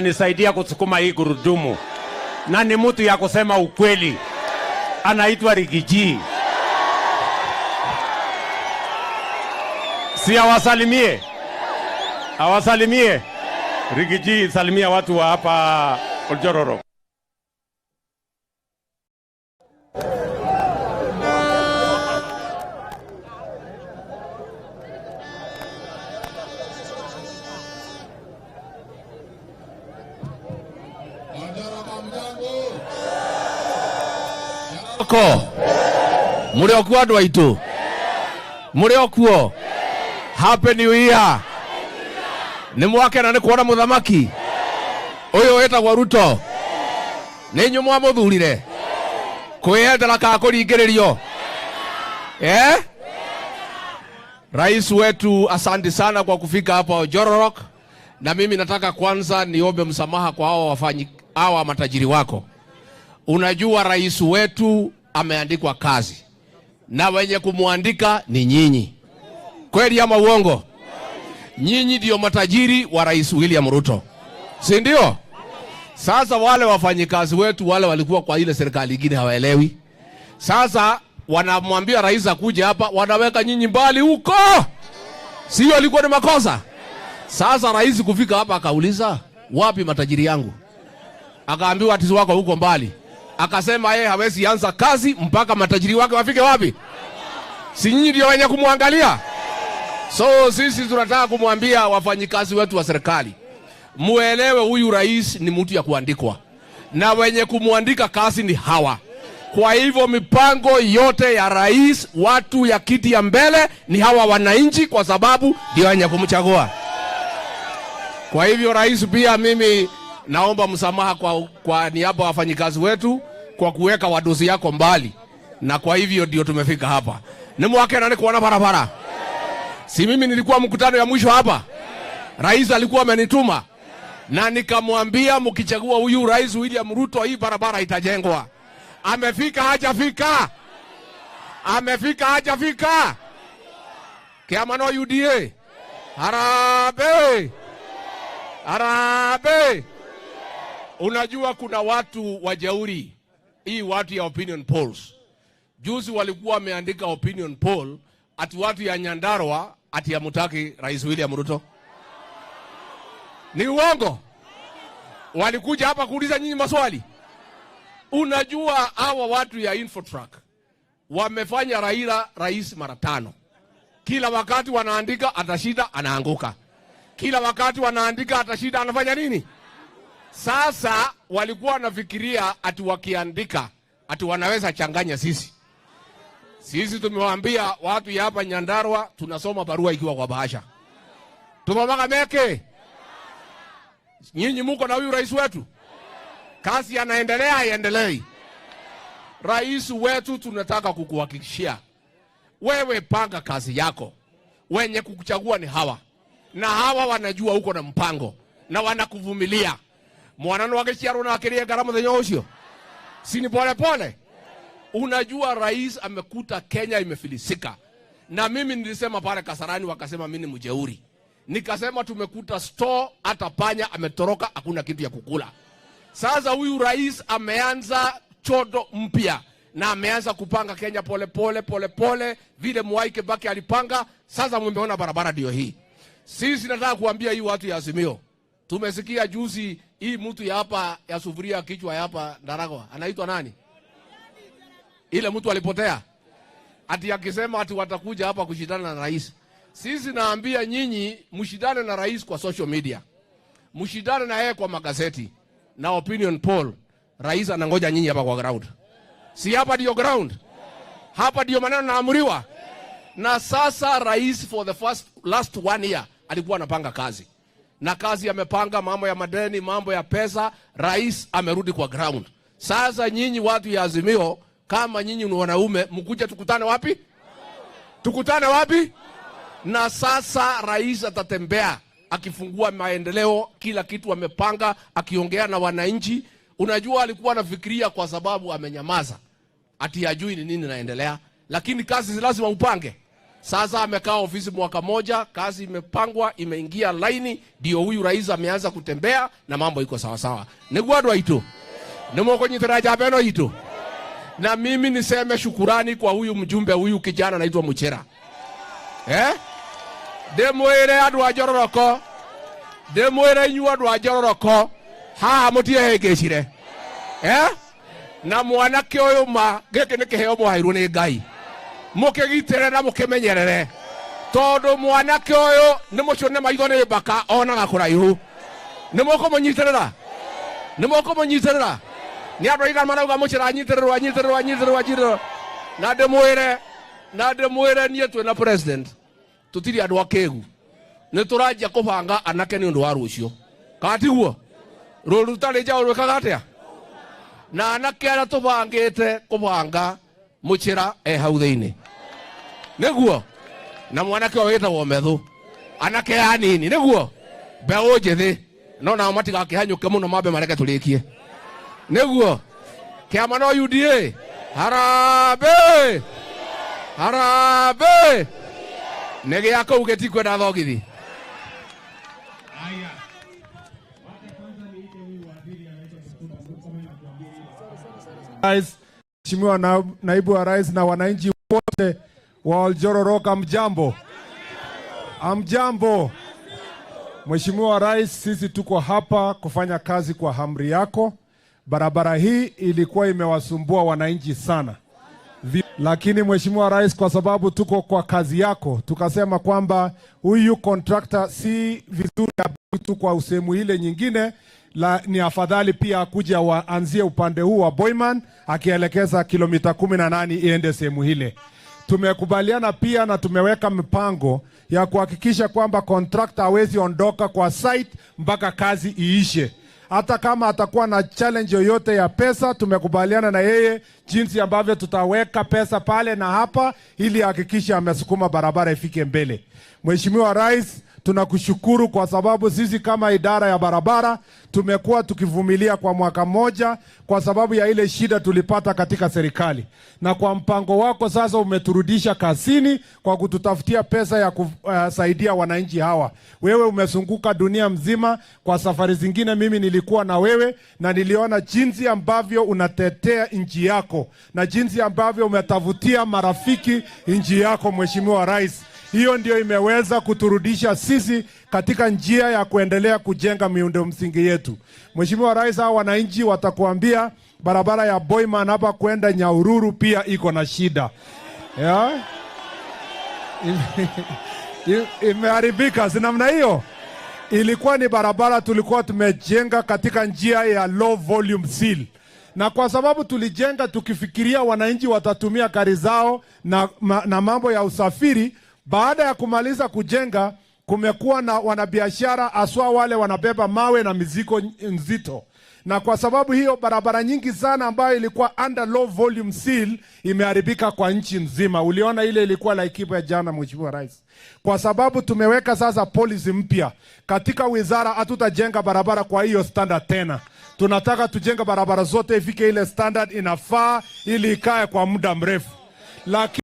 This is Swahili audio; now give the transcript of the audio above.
Nisaidia kusukuma hii gurudumu na ni mtu ya kusema ukweli, anaitwa Rigiji. Si awasalimie, awasalimie Rigiji, salimia watu wa hapa Oljororo. Muri okuo andu aitu, muri okuo, happy new year. Ni mwakena ni kuona muthamaki uyu wetagwo Ruto, ni nyumwa muthurire kwiyendera ka kuringiririo Rais wetu, asante sana kwa kufika hapa Oljororo, na mimi nataka kwanza niombe msamaha kwa hawa matajiri wako. Unajua rais wetu ameandikwa kazi na wenye kumuandika ni nyinyi. Kweli ama uongo? Nyinyi ndio matajiri wa Rais William Ruto, si ndio? Sasa wale wafanyikazi wetu wale walikuwa kwa ile serikali nyingine hawaelewi. Sasa wanamwambia rais akuje hapa, wanaweka nyinyi mbali huko. Sio alikuwa ni makosa? Sasa rais kufika hapa akauliza, wapi matajiri yangu? Akaambiwa ati wako huko mbali. Akasema yeye hawezi anza kazi mpaka matajiri wake wafike wapi? Si nyinyi ndio wenye kumwangalia? So sisi tunataka kumwambia wafanyikazi wetu wa serikali, muelewe huyu rais ni mtu ya kuandikwa, na wenye kumuandika kazi ni hawa. Kwa hivyo mipango yote ya rais, watu ya kiti ya mbele ni hawa wananchi, kwa sababu ndio wenye kumchagua. Kwa hivyo rais, pia mimi naomba msamaha kwa niaba ya wafanyikazi wetu kwa kuweka wadosi yako mbali, na kwa hivyo ndio tumefika hapa. Ni mwakena ni kuona barabara. Si mimi nilikuwa mkutano ya mwisho hapa, rais alikuwa amenituma na nikamwambia mkichagua huyu Rais William Ruto hii barabara itajengwa. Amefika hajafika? Amefika hajafika? Kiamano UDA Harambee, Harambee. Unajua kuna watu wajeuri, hii watu ya opinion polls. Juzi walikuwa wameandika opinion poll ati watu ya Nyandarua ati hamtaki Rais William Ruto. Ni uongo. Walikuja hapa kuuliza nyinyi maswali. Unajua hawa watu ya Infotrack wamefanya Raila rais mara 5. Kila wakati wanaandika atashinda anaanguka. Kila wakati wanaandika atashinda anafanya nini? Sasa walikuwa wanafikiria ati wakiandika ati wanaweza changanya sisi. Sisi tumewaambia watu ya hapa Nyandarua tunasoma barua ikiwa kwa bahasha. Tumamanga meke. Nyinyi muko na huyu rais wetu. Kazi anaendelea iendelee. Rais wetu tunataka kukuhakikishia, wewe panga kazi yako. Wenye kukuchagua ni hawa. Na hawa wanajua uko na mpango na wanakuvumilia. Mwanano wake chiaro na akiria gharama za nyosho. Sini pole pole. Unajua rais amekuta Kenya imefilisika. Na mimi nilisema pale Kasarani wakasema mimi ni mjeuri. Nikasema tumekuta store hata panya ametoroka hakuna kitu ya kukula. Sasa huyu rais ameanza chodo mpya na ameanza kupanga Kenya pole pole vile Mwai Kibaki alipanga. Sasa mmeona barabara ndio hii. Sisi nataka kuambia hii watu ya Azimio. Tumesikia juzi hii mtu ya hapa ya sufuria kichwa ya hapa Ndaragwa anaitwa nani? Ile mtu alipotea. Ati akisema ati watakuja hapa kushindana na rais. Sisi naambia nyinyi mshindane na rais kwa social media. Mshindane na yeye kwa magazeti na opinion poll. Rais anangoja nyinyi hapa kwa ground. Si hapa ndio ground? Hapa ndio maneno naamuriwa. Na sasa rais for the last 1 year alikuwa anapanga kazi. Na kazi amepanga mambo ya madeni, mambo ya pesa, rais amerudi kwa ground. Sasa nyinyi watu ya Azimio, kama nyinyi ni wanaume, mkuje tukutane wapi? Tukutane wapi? Na sasa rais atatembea akifungua maendeleo, kila kitu amepanga, akiongea na wananchi. Unajua alikuwa anafikiria kwa sababu amenyamaza ati hajui ni nini naendelea, lakini kazi lazima upange. Sasa amekaa ofisi mwaka moja, kazi imepangwa, imeingia laini, ndio huyu rais ameanza kutembea na mambo iko sawa sawa. Niguo andu aitu. Nimoko nyitira jabeno hitu. Na mimi niseme shukurani kwa huyu mjumbe huyu kijana anaitwa Muchera. Demwere andu ajororoko. Demwere nyu andu ajororoko. Ha mutie hegecire. Na mwanake uyu ma geke ni kiheo mwairwo ni Ngai. Mukigitere na mukimenyerere. Tondu mwanake uyu ni mucune maitho ni mbaka onaga kuraihu. Ni moko munyitirira. Ni moko munyitirira. Ni andu igana marauga Muchera anyitirirwa. Na ndimwire nie twina president tutiri andu akegu. Ni turajia kubanga anake ni undu wa rucio. Katiguo. Ruru tari jao rwekaga atia. Na anake ara tubangite kubanga Muchera hau thiini. Niguo. Na mwanake wetagwo Methu. Anake anini niguo. Mbeu njithi. No na matigakihanyuke muno mambe mareke turikie. Niguo. Kiama no UDA. Harambe. Harambe. Nege yako ugeti kwenda thogithi. Mheshimiwa naibu wa rais na wananchi wote wa Oljororoka, mjambo. Amjambo. Mheshimiwa rais, sisi tuko hapa kufanya kazi kwa amri yako. Barabara hii ilikuwa imewasumbua wananchi sana. Lakini Mheshimiwa rais, kwa sababu tuko kwa kazi yako, tukasema kwamba huyu contractor si vizuri tu kwa usehemu ile nyingine, ni afadhali pia kuja waanzie upande huu wa Boyman akielekeza kilomita 18 iende sehemu ile. Tumekubaliana pia na tumeweka mipango ya kuhakikisha kwamba contractor hawezi ondoka kwa site mpaka kazi iishe. Hata kama atakuwa na challenge yoyote ya pesa, tumekubaliana na yeye jinsi ambavyo tutaweka pesa pale na hapa ili hakikisha amesukuma barabara ifike mbele. Mheshimiwa rais, tunakushukuru kwa sababu sisi kama idara ya barabara tumekuwa tukivumilia kwa mwaka mmoja kwa sababu ya ile shida tulipata katika serikali. Na kwa mpango wako sasa umeturudisha kazini kwa kututafutia pesa ya kusaidia wananchi hawa. Wewe umezunguka dunia mzima, kwa safari zingine mimi nilikuwa na wewe na niliona jinsi ambavyo unatetea nchi yako na jinsi ambavyo umetafutia marafiki nchi yako, Mheshimiwa rais. Hiyo ndio imeweza kuturudisha sisi katika njia ya kuendelea kujenga miundo msingi yetu. Mheshimiwa rais, hao wananchi watakuambia barabara ya Boyman hapa kwenda Nyahururu pia iko na shida. Imeharibika, si namna hiyo. Ilikuwa ni barabara tulikuwa tumejenga katika njia ya low volume seal. Na kwa sababu tulijenga tukifikiria wananchi watatumia gari zao na mambo ya usafiri, baada ya kumaliza kujenga kumekuwa na wanabiashara aswa wale wanabeba mawe na mizigo nzito. Na kwa sababu hiyo barabara nyingi sana ambayo ilikuwa under low volume seal imeharibika kwa nchi nzima. Uliona ile ilikuwa Laikipia ya jana, Mheshimiwa rais. Kwa sababu tumeweka sasa policy mpya katika wizara, hatutajenga barabara kwa hiyo standard tena. Tunataka tujenga barabara zote ifike ile standard inafaa ili ikae kwa muda mrefu. Lakini